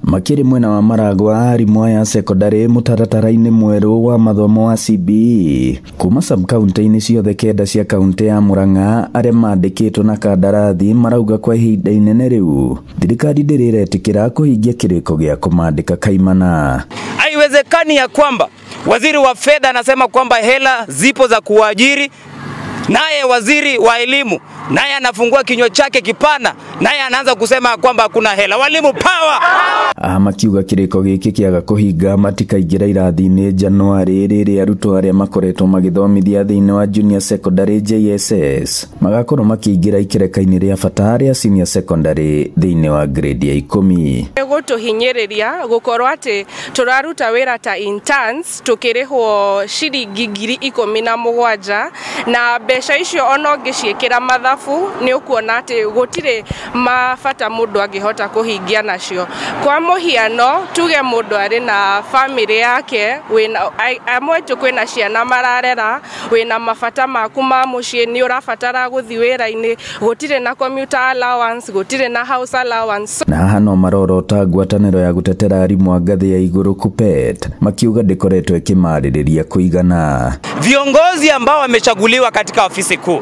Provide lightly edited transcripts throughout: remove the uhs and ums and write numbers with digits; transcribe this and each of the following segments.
Makiri mwena wa Maragwa arimũ aya secondary mũtaratara-inĩ mwerũ wa mathomo wa CBE kuma sub-county-inĩ ciothe kenda cia kaunti ya Murang'a arĩa mandĩkĩtwo na kandarathi marauga kwa ihinda inene rĩu thirikari ndĩrĩretĩkĩra kũhingia kĩrĩko gĩa kũmandĩka kaimana. Haiwezekani ya kwamba waziri wa fedha anasema kwamba hela zipo za kuajiri, naye waziri wa elimu naye anafungua kinywa chake kipana, naye anaanza kusema kwamba hakuna hela. Walimu power! Makiuga kiriko giki kiaga kuhinga matikaingira irathi-inĩ Januari rĩrĩa arutwo arĩa makoretwo magĩthomithia thĩinĩ wa junior secondary JSS magakorwo makĩingira ikereka-inĩ rĩa bata rĩa senior secondary thĩinĩ wa grade ya 10. Gũtũhinyĩrĩria gũkorwo atĩ tũraruta wĩra ta interns tukĩrĩhwo ciringi 17,000 na mbeca icio ona ũngĩciĩkĩra mathabu ni ukuona ati gutire mabata mundu angihota kuhingia nacio. Kwa muhiano tuge mundu ari na family yake wina amwe tu kwina ciana mararera wina mafata maku ma mucii ni urafatara guthi wira-ini gutire na commuter allowance gutire na house allowance. Na hano marorota ngwatanĩro ya gutetera arimũ a ngathĩ ya igũrũ KUPPET makiuga ndĩkoretwo ĩkĩmarĩrĩria kũigana. Viongozi ambao wamechaguliwa katika ofisi kuu,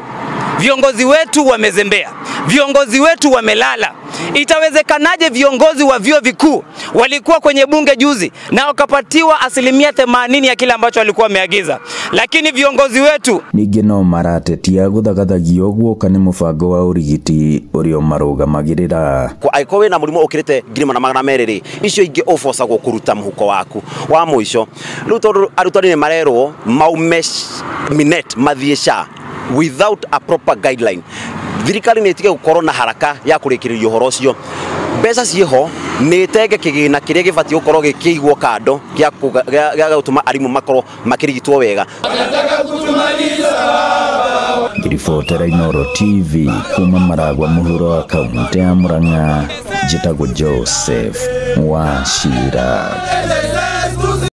viongozi wetu wamezembea, viongozi wetu wamelala. Itawezekanaje viongozi wa vyuo vikuu walikuwa kwenye bunge juzi na wakapatiwa 80% ya kile ambacho walikuwa wameagiza, lakini viongozi wetu ningĩ no maratetia gũthagathagio guoka nĩ mũbango wa ũrigiti ũrĩa marũgamagĩrĩra. Aiko wĩna mũrimũ ũkĩrĩte 200,000 icio ingĩ ũbocagwo kũruta mũhuko waku wa mũico. Rĩu tondũ arutani nĩ marerwo maume minet mathiĩ without a proper guideline. Thirikari nĩ ĩtige gũkorwo na haraka ya kũrĩkĩrĩria ũhoro ũcio. Mbeca ciĩho nĩ ĩtenge kĩgĩna kĩrĩa gĩbatiĩ gũkorwo gĩkĩigwo kando gĩa gũtũma arimũ makorwo makĩrigitwo wega. Ribotera Inooro TV kuma Maragwa mũhuro wa kaunti ya Murang'a, njĩtagwo Joseph Wachira.